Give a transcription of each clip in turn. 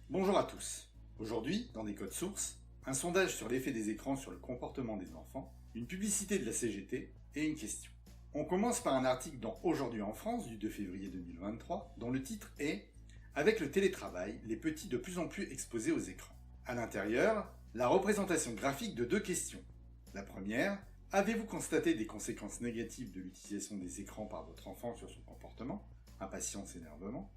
Bonjour à tous. Aujourd'hui, dans des codes sources, un sondage sur l'effet des écrans sur le comportement des enfants, une publicité de la CGT et une question. On commence par un article dans Aujourd'hui en France du 2 février 2023 dont le titre est « Avec le télétravail, les petits de plus en plus exposés aux écrans ». À l'intérieur, la représentation graphique de deux questions. La première, avez-vous constaté des conséquences négatives de l'utilisation des écrans par votre enfant sur son comportement, impatience, énervement?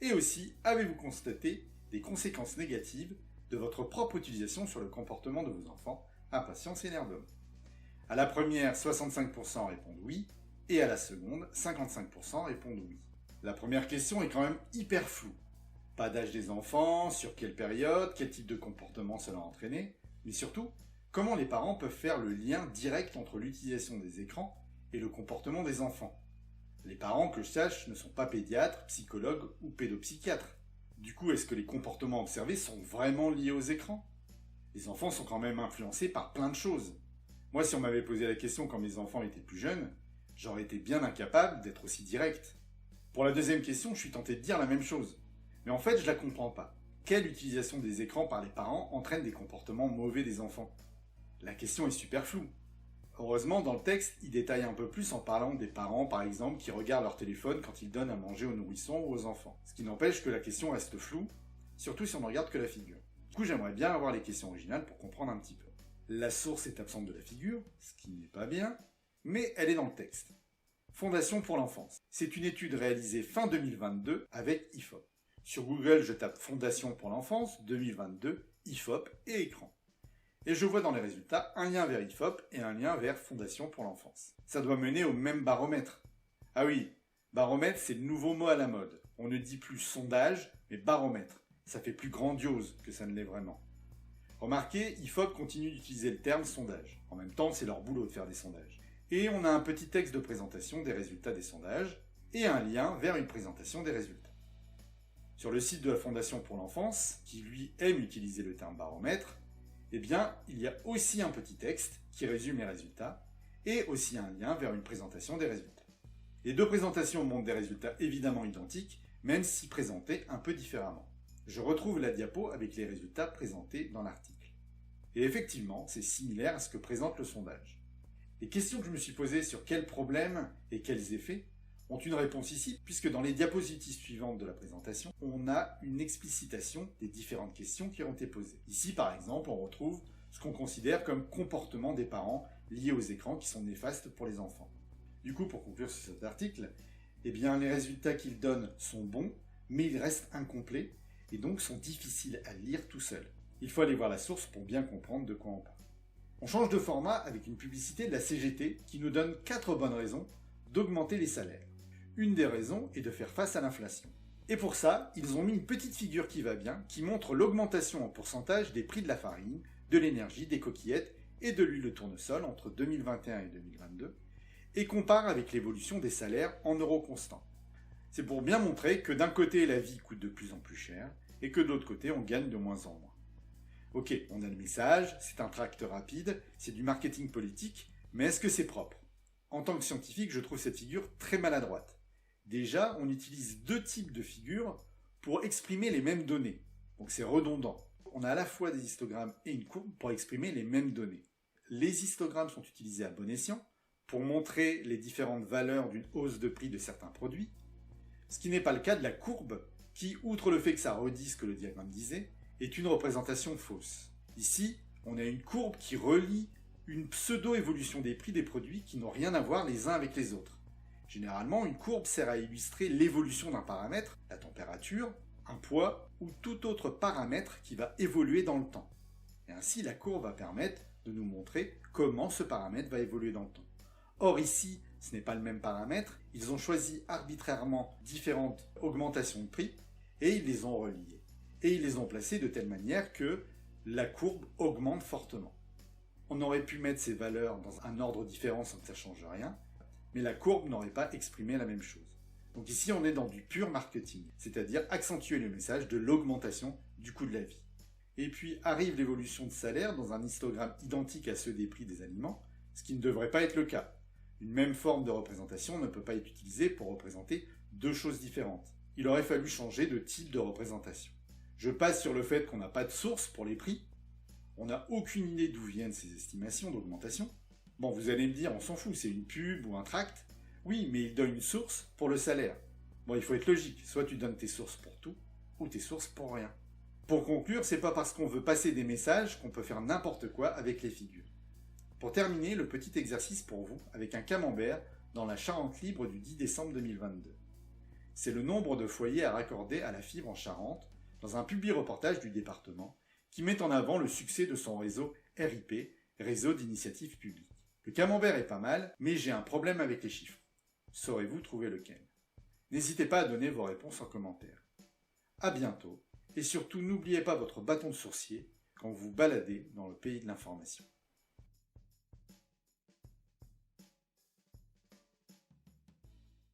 Et aussi, avez-vous constaté des conséquences négatives de votre propre utilisation sur le comportement de vos enfants, impatience et énervement? À la première, 65% répondent oui, et à la seconde, 55% répondent oui. La première question est quand même hyper floue. Pas d'âge des enfants, sur quelle période, quel type de comportement cela a entraîné, mais surtout, comment les parents peuvent faire le lien direct entre l'utilisation des écrans et le comportement des enfants. Les parents, que je sache, ne sont pas pédiatres, psychologues ou pédopsychiatres. Du coup, est-ce que les comportements observés sont vraiment liés aux écrans? Les enfants sont quand même influencés par plein de choses. Moi, si on m'avait posé la question quand mes enfants étaient plus jeunes, j'aurais été bien incapable d'être aussi direct. Pour la deuxième question, je suis tenté de dire la même chose. Mais en fait, je la comprends pas. Quelle utilisation des écrans par les parents entraîne des comportements mauvais des enfants? La question est super floue. Heureusement, dans le texte, il détaille un peu plus en parlant des parents, par exemple, qui regardent leur téléphone quand ils donnent à manger aux nourrissons ou aux enfants. Ce qui n'empêche que la question reste floue, surtout si on ne regarde que la figure. Du coup, j'aimerais bien avoir les questions originales pour comprendre un petit peu. La source est absente de la figure, ce qui n'est pas bien, mais elle est dans le texte. Fondation pour l'enfance. C'est une étude réalisée fin 2022 avec IFOP. Sur Google, je tape Fondation pour l'enfance 2022, IFOP et écran. Et je vois dans les résultats un lien vers IFOP et un lien vers Fondation pour l'enfance. Ça doit mener au même baromètre. Ah oui, baromètre, c'est le nouveau mot à la mode. On ne dit plus sondage, mais baromètre. Ça fait plus grandiose que ça ne l'est vraiment. Remarquez, IFOP continue d'utiliser le terme sondage. En même temps, c'est leur boulot de faire des sondages. Et on a un petit texte de présentation des résultats des sondages et un lien vers une présentation des résultats. Sur le site de la Fondation pour l'enfance, qui lui aime utiliser le terme baromètre, eh bien, il y a aussi un petit texte qui résume les résultats et aussi un lien vers une présentation des résultats. Les deux présentations montrent des résultats évidemment identiques, même si présentés un peu différemment. Je retrouve la diapo avec les résultats présentés dans l'article. Et effectivement, c'est similaire à ce que présente le sondage. Les questions que je me suis posées sur quels problèmes et quels effets ont une réponse ici, puisque dans les diapositives suivantes de la présentation, on a une explicitation des différentes questions qui ont été posées. Ici, par exemple, on retrouve ce qu'on considère comme comportement des parents liés aux écrans qui sont néfastes pour les enfants. Du coup, pour conclure sur cet article, eh bien, les résultats qu'il donne sont bons, mais ils restent incomplets et donc sont difficiles à lire tout seul. Il faut aller voir la source pour bien comprendre de quoi on parle. On change de format avec une publicité de la CGT qui nous donne 4 bonnes raisons d'augmenter les salaires. Une des raisons est de faire face à l'inflation. Et pour ça, ils ont mis une petite figure qui va bien, qui montre l'augmentation en pourcentage des prix de la farine, de l'énergie, des coquillettes et de l'huile de tournesol entre 2021 et 2022, et compare avec l'évolution des salaires en euros constants. C'est pour bien montrer que d'un côté la vie coûte de plus en plus cher, et que de l'autre côté on gagne de moins en moins. Ok, on a le message, c'est un tract rapide, c'est du marketing politique, mais est-ce que c'est propre? En tant que scientifique, je trouve cette figure très maladroite. Déjà, on utilise deux types de figures pour exprimer les mêmes données. Donc c'est redondant. On a à la fois des histogrammes et une courbe pour exprimer les mêmes données. Les histogrammes sont utilisés à bon escient pour montrer les différentes valeurs d'une hausse de prix de certains produits, ce qui n'est pas le cas de la courbe qui, outre le fait que ça redit ce que le diagramme disait, est une représentation fausse. Ici, on a une courbe qui relie une pseudo-évolution des prix des produits qui n'ont rien à voir les uns avec les autres. Généralement, une courbe sert à illustrer l'évolution d'un paramètre, la température, un poids ou tout autre paramètre qui va évoluer dans le temps. Et ainsi, la courbe va permettre de nous montrer comment ce paramètre va évoluer dans le temps. Or ici, ce n'est pas le même paramètre, ils ont choisi arbitrairement différentes augmentations de prix et ils les ont reliées. Et ils les ont placées de telle manière que la courbe augmente fortement. On aurait pu mettre ces valeurs dans un ordre différent sans que ça change rien, mais la courbe n'aurait pas exprimé la même chose. Donc ici, on est dans du pur marketing, c'est-à-dire accentuer le message de l'augmentation du coût de la vie. Et puis arrive l'évolution de salaire dans un histogramme identique à ceux des prix des aliments, ce qui ne devrait pas être le cas. Une même forme de représentation ne peut pas être utilisée pour représenter deux choses différentes. Il aurait fallu changer de type de représentation. Je passe sur le fait qu'on n'a pas de source pour les prix. On n'a aucune idée d'où viennent ces estimations d'augmentation. Bon, vous allez me dire, on s'en fout, c'est une pub ou un tract. Oui, mais il donne une source pour le salaire. Bon, il faut être logique, soit tu donnes tes sources pour tout, ou tes sources pour rien. Pour conclure, c'est pas parce qu'on veut passer des messages qu'on peut faire n'importe quoi avec les figures. Pour terminer, le petit exercice pour vous, avec un camembert dans la Charente libre du 10 décembre 2022. C'est le nombre de foyers à raccorder à la fibre en Charente, dans un publi-reportage du département, qui met en avant le succès de son réseau RIP, Réseau d'initiative publique. Le camembert est pas mal, mais j'ai un problème avec les chiffres. Saurez-vous trouver lequel? N'hésitez pas à donner vos réponses en commentaire. À bientôt, et surtout n'oubliez pas votre bâton de sourcier quand vous vous baladez dans le pays de l'information.